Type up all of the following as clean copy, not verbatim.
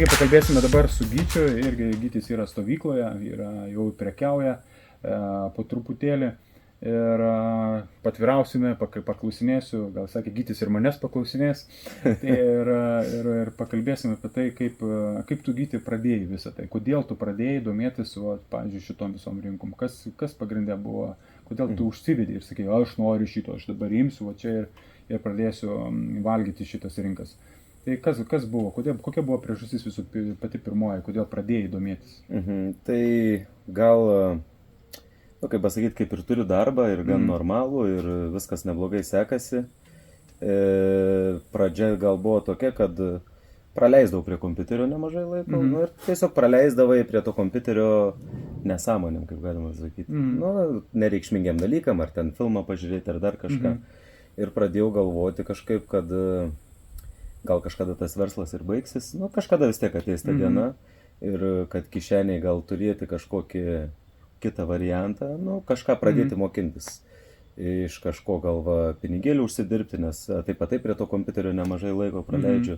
Taigi pakalbėsime dabar su Gyčiu, irgi Gytis yra stovykloje, jau prekiauja po truputėlį ir patvirausime, paklausinėsiu, gal sakė Gytis ir manęs paklausinės ir pakalbėsime apie tai, kaip tu Gyti pradėjai visą tai, kodėl tu pradėjai domėtis, pavyzdžiui, šitom visom rinkom, kas pagrindė buvo, kodėl tu užsivedei ir sakei, aš noriu šito, aš dabar imsiu čia ir pradėsiu valgyti šitas rinkas. Tai kas buvo, kokia buvo priežastis visų pati pirmoji, kodėl pradėjai domėtis? Tai gal, kaip pasakyti, kaip ir turiu darbą ir gan normalų ir viskas neblogai sekasi. Pradžia gal buvo tokia, kad praleisdavau prie kompiuterio nemažai laiko ir tiesiog praleisdavai prie to kompiuterio nesąmonėm, kaip galima sakyti. Nereikšmingiam dalykam, ar ten filmą pažiūrėti, ar dar kažką. Ir pradėjau galvoti kažkaip, kad gal kažkada tas verslas ir baigsis, kažkada vis tiek ateis ta diena ir kad kišeniai gal turėti kažkokį kitą variantą, kažką pradėti mokintis. Iš kažko gal pinigėlių užsidirbti, nes taip prie to kompiuterio nemažai laiko praleidžiu.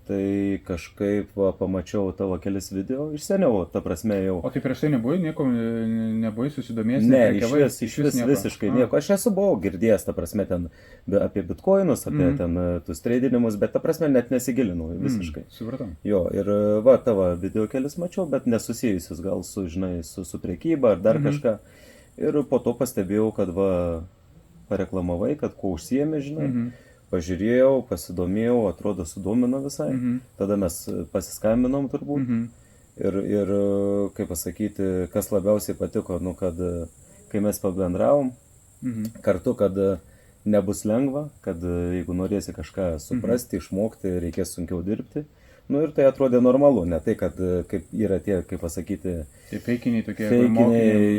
Tai kažkaip pamačiau tavo kelis video iš seniau, ta prasme jau. O tai prieš tai nebuvai susidomėjęs? Ne, iš visiškai nieko. Aš buvau girdėjęs, ta prasme, ten apie bitkoinus, apie ten tus treidinimus, bet ta prasme net nesigilinau visiškai. Supratau. Jo, ir tavo video kelis mačiau, bet nesusijusius gal su prekyba ar dar kažką. Ir po to pastebėjau, kad pareklamavai, kad kuo užsiėmė, žinai. Pažiūrėjau, pasidomėjau, atrodo sudomino visai. Tada mes pasiskambinom turbūt. Ir kaip pasakyti, kas labiausiai patiko, kad kai mes pabendravom, kartu, kad nebus lengva, kad jeigu norėsi kažką suprasti, išmokti, reikės sunkiau dirbti. Ir tai atrodė normalu, ne tai, kad kaip yra tie, kaip pasakyti, tai feikiniai tokie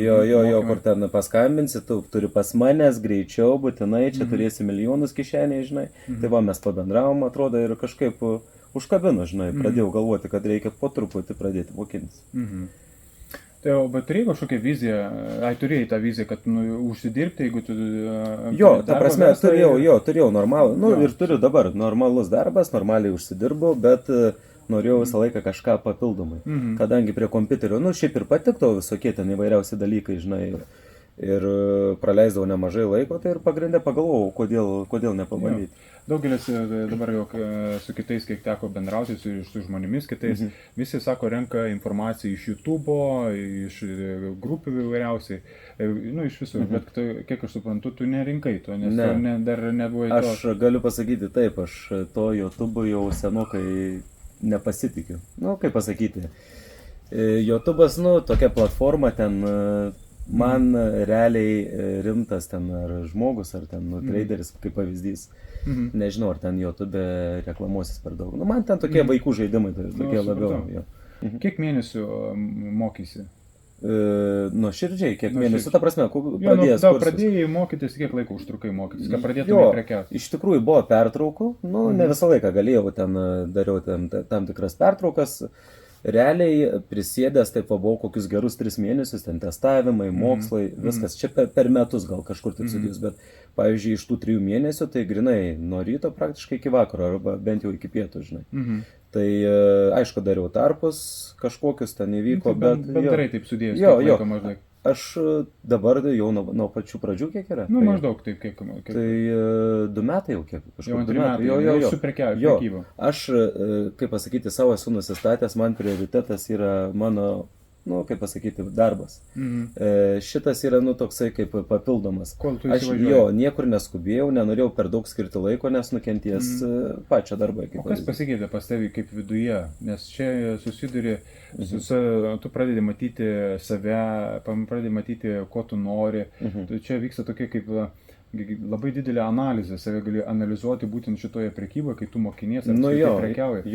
jo, kur ten paskambinsi, tu turi pas manęs greičiau, būtinai, čia turėsi milijonus kišeniai, žinai. Tai mes pabendravom, atrodo, ir kažkaip užkabino, žinai, pradėjau galvoti, kad reikia po truputį pradėti mokintis. Tai, bet turėjai kažkokią viziją, turėjai tą viziją, kad užsidirbti, jeigu tu... Jo, ta prasme, turėjau normalų, ir turiu dabar normalus darbas, normaliai užsidirbu, bet norėjau visą laiką kažką papildomai. Kadangi prie kompiuterio, šiaip ir patikto visokie ten įvairiausi dalykai, žinai, ir praleisdavau nemažai laiko, tai ir pagrindę pagalvojau, kodėl nepabandyti. Daugelis dabar jau su kitais, kiek teko bendrauti su žmonėmis kitais, visi sako, renka informaciją iš YouTube'o, iš grupių įvairiausiai, iš visų, bet kiek aš suprantu, tu nerinkai to, nes dar nebuvai to. Aš galiu pasakyti taip, aš to YouTube'o jau senokai nepasitikiu. Kaip pasakyti, YouTube'as, tokia platforma ten... Man realiai rimtas ten ar žmogus, ar ten traderis, kaip pavyzdys. Nežinau, ar ten YouTube reklamuosis per daug. Man ten tokie vaikų žaidimai, tokie labiau. Kiek mėnesių mokysi? Nuoširdžiai, kiek mėnesių, ta prasme, pradėjęs kursus. Pradėjai mokytis, kiek laiko užtrukai mokytis, kad pradėtumai prekiauti? Iš tikrųjų buvo pertraukų, ne visą laiką galėjau, dariau tam tikras pertraukas. Realiai prisėdęs taip buvau kokius gerus 3 mėnesius, ten testavimai, mokslai, viskas. Čia per metus gal kažkur taip sudėjus, bet pavyzdžiui, iš tų 3 mėnesių, tai grinai nuo ryto praktiškai iki vakaro, arba bent jau iki pietų, žinai. Tai aišku, dariau tarpus, kažkokius ten įvyko, bet... Bendrai taip sudėjus, kiek laiko maždaug. Aš dabar jau nuo pačių pradžių kiek yra? Maždaug taip, kiek. Tai 2 metai jau kiek kažkur. Jau 2 metai, jau su prekyba. Aš, kaip pasakyti, savo esu nusistatęs, man prioritetas yra mano, kaip pasakyti, darbas. Šitas yra, toksai kaip papildomas. Aš niekur neskubėjau, nenorėjau per daug skirti laiko, nes nukenties pačio darbai. O kas pasikeitė pas tavį kaip viduje? Nes čia susiduri, tu pradedi matyti save, pradedi matyti, ko tu nori. Čia vyksta tokia kaip labai didelė analizė, save gali analizuoti būtent šitoje prekyboje, kai tu mokinies ar prekiauji.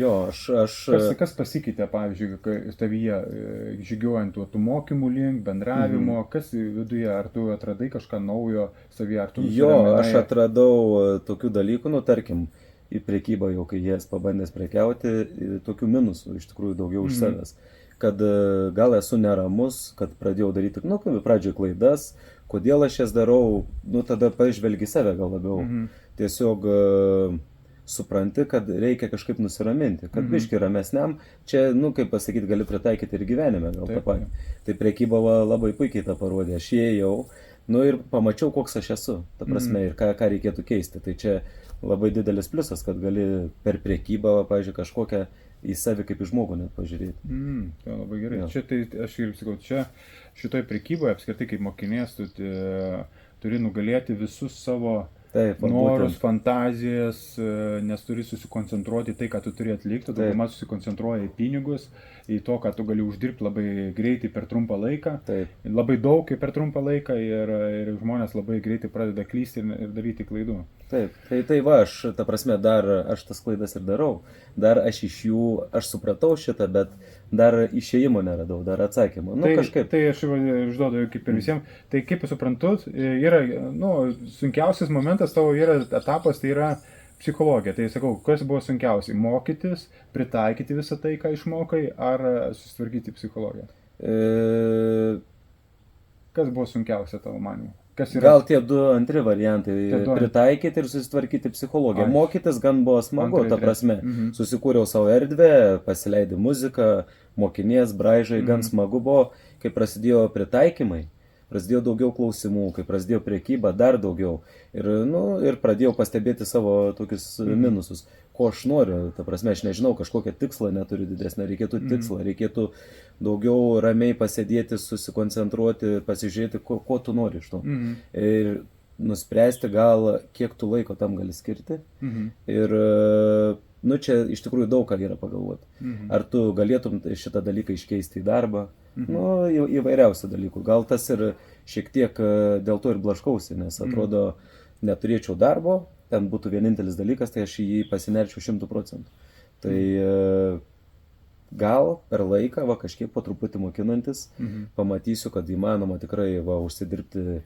Kas pasikeitė, pavyzdžiui, tavyje žygiuojant tų mokymų link, bendravimo, kas viduje, ar tu atradai kažką naujo savyje, ar tu aš atradau tokių dalykų, tarkim, į prekybą jau, kai jas pabandęs prekiauti, tokių minusų, iš tikrųjų daugiau už savęs. Kad gal esu neramus, kad pradėjau daryti, pradžioje klaidas, kodėl aš jas darau, tada pažvelgi save gal labiau. Tiesiog supranti, kad reikia kažkaip nusiraminti, kad biški ramesniam, čia, nu, kaip pasakyti, gali pritaikyti ir gyvenime gal tą patį. Tai prekyba labai puikiai tą parodė, aš įėjau, nu ir pamačiau, koks aš esu, ta prasme, ir ką reikėtų keisti. Tai čia labai didelis pliusas, kad gali per prekybą, pavyzdžiui, kažkokią į savį kaip į žmogų net pažiūrėti. Tai labai gerai. Čia tai, aš ir sakau, čia šitoje prekyboje apskritai kaip mokinės tu turi nugalėti visus savo norus, fantazijas, nes turi susikoncentruoti tai, ką tu turi atlikti, dauguma susikoncentruoja į pinigus, į to, ką tu gali uždirbti labai greitai per trumpą laiką, labai daug per trumpą laiką ir žmonės labai greitai pradeda klysti ir daryti klaidų. Taip, tai va, ta prasme, aš tas klaidas ir darau, dar aš iš jų, aš supratau šitą, bet dar išėjimo neradau, dar atsakymą. Nu, kažkaip. Tai aš užduodu kaip ir visiems, tai kaip suprantu, yra, nu, sunkiausias momentas tavo yra etapas, tai yra psichologija. Tai sakau, kas buvo sunkiausiai? Mokytis, pritaikyti visą tai, ką išmokai, ar susitvarkyti psichologiją? Kas buvo sunkiausia tavo manimu? Gal tie antri variantai - pritaikyti ir susitvarkyti psichologiją. Mokytis gan buvo smagu, ta prasme. Susikūriau savo erdvę, pasileidau muziką, mokinės, braižai, gan smagu buvo, kai prasidėjo pritaikymai. Prasidėjo daugiau klausimų, kai prasidėjo prekyba, dar daugiau. Ir pradėjau pastebėti savo tokius minusus. Ko aš noriu, ta prasme, aš nežinau, kažkokią tikslą neturiu didesnę, reikėtų tikslą, reikėtų daugiau ramiai pasėdėti, susikoncentruoti, pasižiūrėti, ko tu nori iš to. Ir nuspręsti gal, kiek tu laiko tam gali skirti. Ir, nu, čia iš tikrųjų daug ką yra pagalvoti. Ar tu galėtum šitą dalyką iškeisti į darbą? Nu, įvairiausių dalykų. Gal tas ir šiek tiek dėl to ir blaškausi, nes atrodo, neturėčiau darbo, ten būtų vienintelis dalykas, tai aš jį pasinerčiau 100%. Tai gal per laiką, kažkiek po truputį mokinantis, pamatysiu, kad įmanoma tikrai užsidirbti,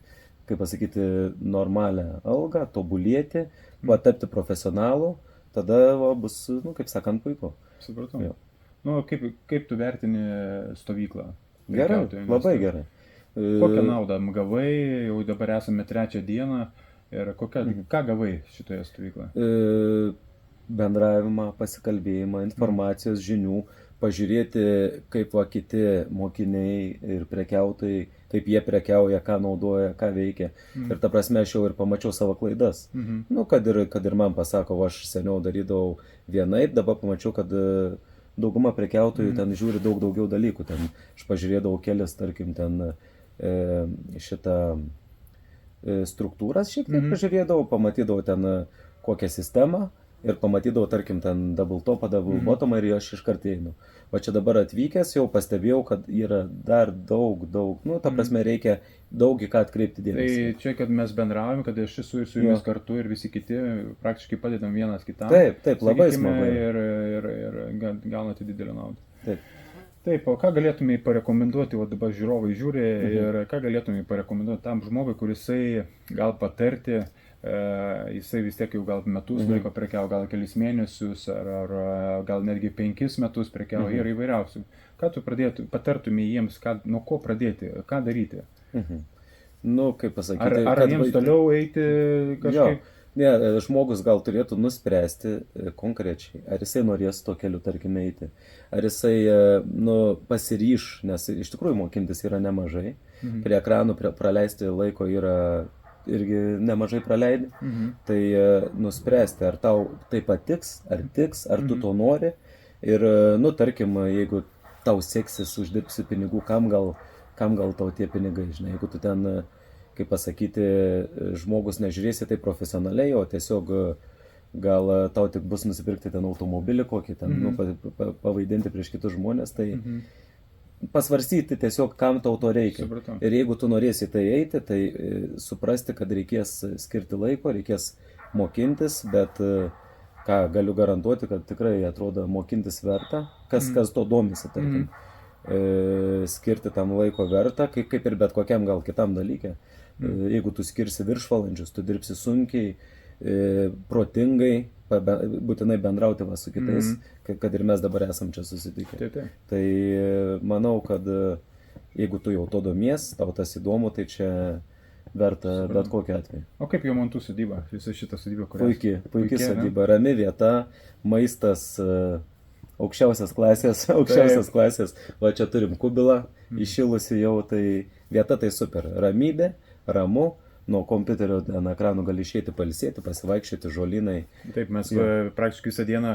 kaip pasakyti, normalią algą, tobulėti, tapti profesionalu, tada bus, nu, kaip sakant, puiku. Supratau. Nu, kaip tu vertini stovyklą? Gerai, labai gerai. Kokią naudą gavai, jau dabar esame 3 dieną, ir ką gavai šitoje stovykloje? Bendravimą, pasikalbėjimą, informacijos, žinių, pažiūrėti, kaip kiti mokiniai ir prekiautojai, kaip jie prekiauja, ką naudoja, ką veikia. Ir ta prasme, aš jau ir pamačiau savo klaidas. Nu, kad ir man pasako, aš seniau darydavau vienaip, dabar pamačiau, kad dauguma prekiautojų ten žiūri daug daugiau dalykų. Ten aš pažiūrėdavau kelias, tarkim, ten šitą struktūras šiek tiek pažiūrėdavau, pamatydavau ten kokią sistemą ir pamatydavau, tarkim, ten double topą, double bottomą ir aš iškart einu. O čia dabar atvykęs jau pastebėjau, kad yra dar daug, nu, ta prasme, reikia daug į ką atkreipti dėmesį. Tai čia, kad mes bendraujame, kad aš esu su jumis kartu ir visi kiti praktiškai padedam vienas kitam. Taip, labai smagu. Ir gaunate didelę naudą. Taip, o ką galėtumai parekomenduoti, o dabar žiūrovai žiūri, ir ką galėtumai parekomenduoti tam žmogui, kurisai gal patarti, jisai vis tiek jau gal metus laiko prekiavo, gal kelis mėnesius, ar gal netgi 5 metus prekiavo ir įvairiausių. Ką tu patartumai jiems, nuo ko pradėti, ką daryti? Nu, kaip pasakyti. Ar jiems toliau eiti kažkaip? Ne, žmogus gal turėtų nuspręsti konkrečiai, ar jisai norės to keliu, tarkim, eiti, ar jisai pasiryš, nes iš tikrųjų mokintis yra nemažai, prie ekranų praleisti laiko yra irgi nemažai praleidi, tai nuspręsti, ar tau tai patiks, ar tu to nori, ir, nu, tarkim, jeigu tau seksis uždirbsi pinigų, kam gal tau tie pinigai, žinai, jeigu tu ten, kaip pasakyti, žmogus nežiūrėsi tai profesionaliai, o tiesiog gal tau tik bus nusipirkti ten automobilį kokį, ten, pavaidinti prieš kitus žmonės, tai pasvarstyti tiesiog, kam tau to reikia. Supratau. Ir jeigu tu norėsi tai eiti, tai suprasti, kad reikės skirti laiko, reikės mokintis, bet ką galiu garantuoti, kad tikrai atrodo mokintis verta, kas to domisi, tarkim. Skirti tam laiko verta, kaip ir bet kokiam gal kitam dalykė. Jeigu tu skirsi viršvalandžius, tu dirbsi sunkiai, protingai, būtinai bendrauti su kitais, kad ir mes dabar esam čia susitikę. Tai manau, kad jeigu tu jau to domies, tau tas įdomu, tai čia verta bet kokiu atveju. O kaip jau Montų sodyba? Visa šita sodyba, kurią... Puikiai sodyba, rami vieta, maistas aukščiausias klasės. Va čia turim kubilą, įšilusi jau, tai vieta tai super. Ramybė, ramu. Nuo kompiuterio ekranų gali išėti pailsėti, pasivaikščioti žolynai. Taip, mes praktiškai visą dieną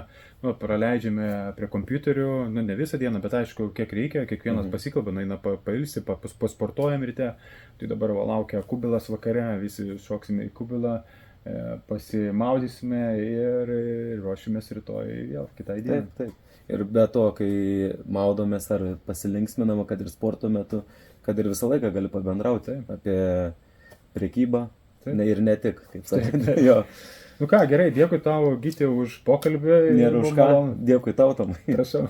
praleidžiame prie kompiuterių, ne visą dieną, bet aišku, kiek reikia, kiekvienas pasikalba, eina pailsi, pasportuojam ryte, tai dabar laukia kubilas vakare, visi šoksime į kubilą, pasimaudysime ir ruošimės rytoj vėl kitai dienai. Taip. Ir be to, kai maudomės ar pasilinksminama, kad ir sporto metu, kad ir visą laiką gali pabendrauti apie prekybą, ir ne tik, kaip sakant. Nu ką, gerai, dėkui tau, Gyti, už pokalbį. Nėra už ką, dėkui tau, Tomai. Prašau.